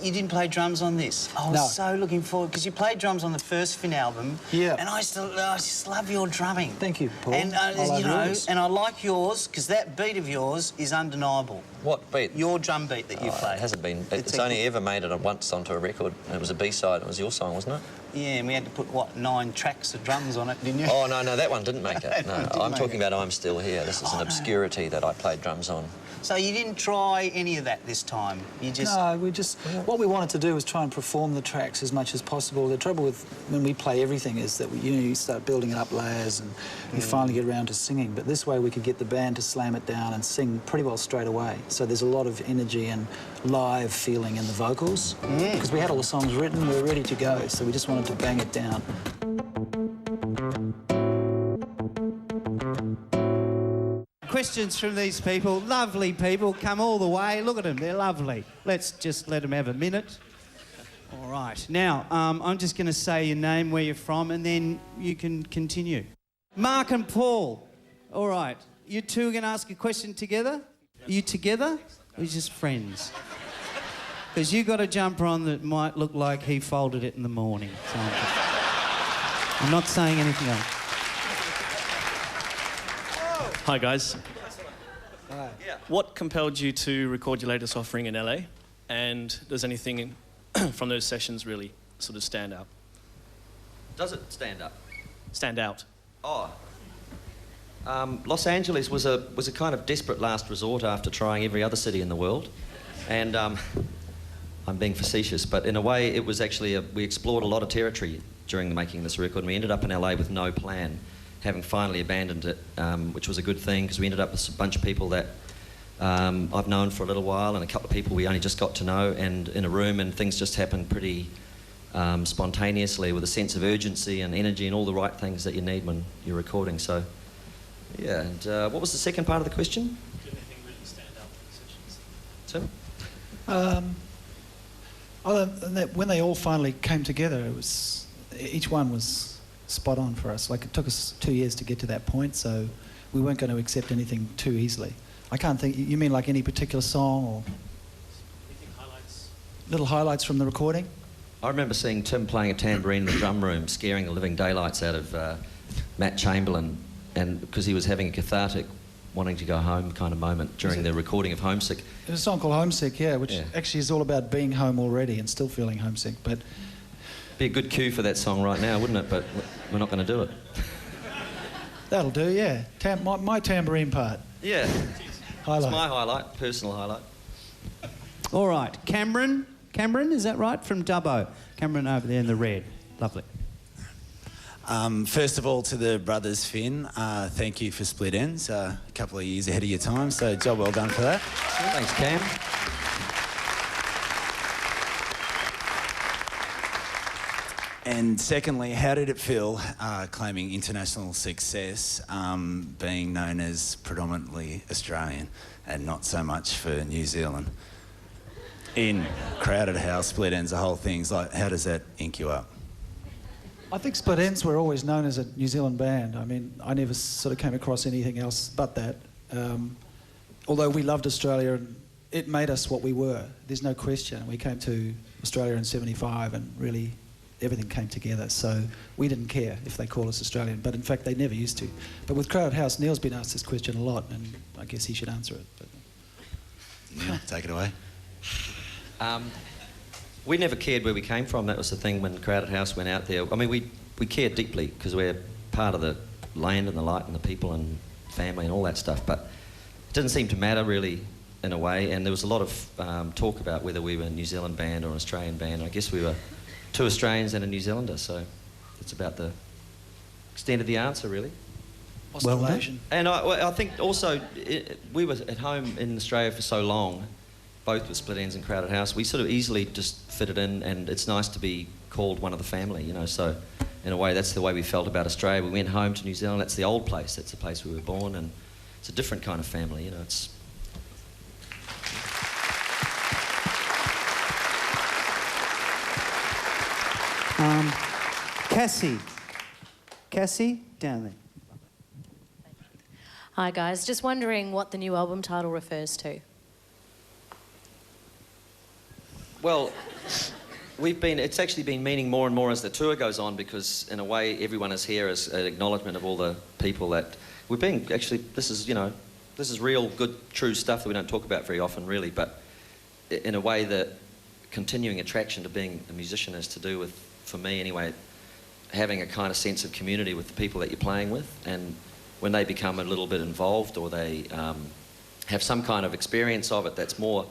You didn't play drums on this? I was so looking forward, because you played drums on the first Finn album. Yeah. And I just love your drumming. Thank you, Paul. And, you know, and I like yours, because that beat of yours is undeniable. What beat? Your drum beat that you played. It hasn't been. It's only ever made it once onto a record, and it was a B-side. It was your song, wasn't it? Yeah, and we had to put, what, 9 tracks of drums on it, didn't you? Oh, no, that one didn't make it. No, I'm talking about I'm Still Here. This is an obscurity that I played drums on. So you didn't try any of that this time? You just... No, we just... What we wanted to do was try and perform the tracks as much as possible. The trouble with when we play everything is that you start building it up layers and you finally get around to singing. But this way we could get the band to slam it down and sing pretty well straight away. So there's a lot of energy and live feeling in the vocals. Because we had all the songs written, we were ready to go, so we just wanted to bang it down. Questions from these people, lovely people, come all the way. Look at them, they're lovely. Let's just let them have a minute. All right, now, I'm just going to say your name, where you're from, and then you can continue. Mark and Paul, all right, you two are going to ask a question together? Are you together, or are you just friends? Because you got a jumper on that might look like he folded it in the morning. So I'm not saying anything else. Hi, guys. Hi. Yeah. What compelled you to record your latest offering in LA? And does anything from those sessions really sort of stand out? Does it stand up? Stand out? Oh. Los Angeles was a kind of desperate last resort after trying every other city in the world. And I'm being facetious, but in a way it was actually we explored a lot of territory during the making of this record, and we ended up in LA with no plan, having finally abandoned it, which was a good thing, because we ended up with a bunch of people that I've known for a little while, and a couple of people we only just got to know, and in a room, and things just happened pretty spontaneously, with a sense of urgency and energy and all the right things that you need when you're recording. So, yeah. And what was the second part of the question? Did anything really stand out from the sessions? Tim? When they all finally came together, each one was spot on for us. Like, it took us 2 years to get to that point, so we weren't going to accept anything too easily. I can't think... You mean like any particular song or... Anything highlights? Little highlights from the recording? I remember seeing Tim playing a tambourine in the drum room, scaring the living daylights out of Matt Chamberlain, and because he was having a cathartic, wanting to go home kind of moment during the recording of Homesick. There's a song called Homesick, yeah, which actually is all about being home already and still feeling homesick, but... Be a good cue for that song right now, wouldn't it? But we're not going to do it. That'll do, yeah. My tambourine part. Yeah. Highlight. It's my highlight, personal highlight. All right, Cameron, is that right? From Dubbo. Cameron over there in the red. Lovely. First of all, to the brothers Finn, thank you for Split Ends. A couple of years ahead of your time, so job well done for that. Thanks, Cam. And secondly, how did it feel claiming international success, being known as predominantly Australian and not so much for New Zealand? In Crowded House, Split Ends, the whole thing's like, how does that ink you up? I think Split Ends were always known as a New Zealand band. I mean, I never sort of came across anything else but that. Although we loved Australia, and it made us what we were. There's no question. We came to Australia in '75 and really everything came together. So we didn't care if they call us Australian, but in fact they never used to. But with Crowded House, Neil's been asked this question a lot, and I guess he should answer it. But... Neil, take it away. We never cared where we came from. That was the thing when Crowded House went out there. I mean, we cared deeply because we're part of the land and the light and the people and family and all that stuff, but it didn't seem to matter really in a way, and there was a lot of talk about whether we were a New Zealand band or an Australian band. I guess we were 2 Australians and a New Zealander, so that's about the extent of the answer, really. Well, Asian. And I think also we were at home in Australia for so long, both with Split Ends and Crowded House, we sort of easily just fitted in, and it's nice to be called one of the family, you know, so in a way that's the way we felt about Australia. We went home to New Zealand, that's the old place, that's the place we were born, and it's a different kind of family, you know, it's... Cassie, down there. Hi guys, just wondering what the new album title refers to. Well, it's actually been meaning more and more as the tour goes on, because in a way everyone is here as an acknowledgement of all the people that we're being, actually, this is real good, true stuff that we don't talk about very often really, but in a way the continuing attraction to being a musician is to do with, for me anyway, having a kind of sense of community with the people that you're playing with, and when they become a little bit involved or they have some kind of experience of it that's more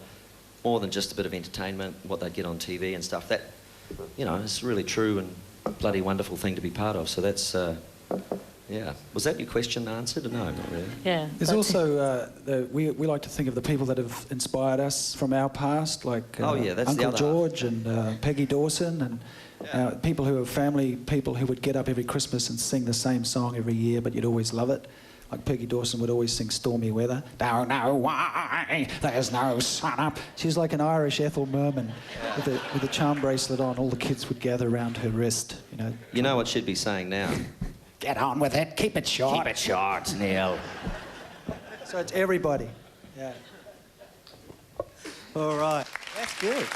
than just a bit of entertainment, what they get on TV and stuff, that, you know, is really true and bloody wonderful thing to be part of. So that's, yeah. Was that your question answered? No, not really. Yeah. There's also, we like to think of the people that have inspired us from our past, like that's Uncle the George and Peggy Dawson, and people who are family people who would get up every Christmas and sing the same song every year, but you'd always love it. Like Peggy Dawson would always sing Stormy Weather. Don't know why there's no sun up. She's like an Irish Ethel Merman with a charm bracelet on. All the kids would gather around her wrist, you know. You know what she'd be saying now? Get on with it. Keep it short. Keep it short, Neil. So it's everybody. Yeah. All right. That's good.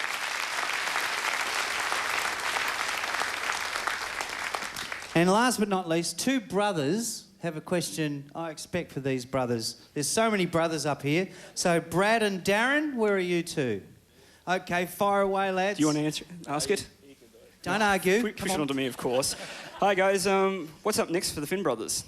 And last but not least, two brothers have a question I expect for these brothers. There's so many brothers up here. So Brad and Darren, where are you two? Okay, fire away, lads. Do you want to ask it? Don't argue. Push it onto me, of course. Hi, guys. What's up next for the Finn brothers?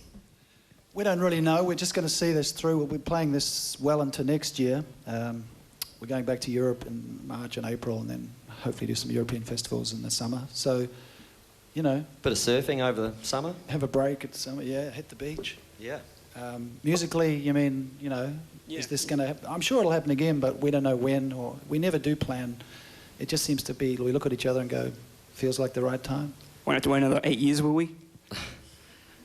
We don't really know. We're just going to see this through. We'll be playing this well into next year. We're going back to Europe in March and April, and then hopefully do some European festivals in the summer. So, you know... Bit of surfing over the summer? Have a break at the summer, yeah, hit the beach. Yeah. Musically, you mean, you know, is this going to happen? I'm sure it'll happen again, but we don't know when, or we never do plan. It just seems to be, we look at each other and go, feels like the right time. Won't have to wait another 8 years, will we?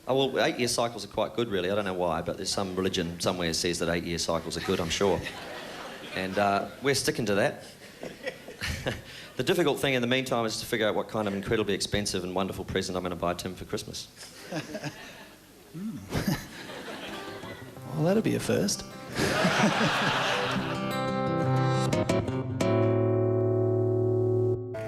Oh, well, 8-year cycles are quite good, really. I don't know why, but there's some religion somewhere says that 8-year cycles are good, I'm sure. And we're sticking to that. The difficult thing in the meantime is to figure out what kind of incredibly expensive and wonderful present I'm going to buy Tim for Christmas. Well, that'll be a first.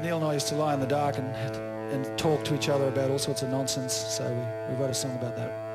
Neil and I used to lie in the dark and talk to each other about all sorts of nonsense, so we wrote a song about that.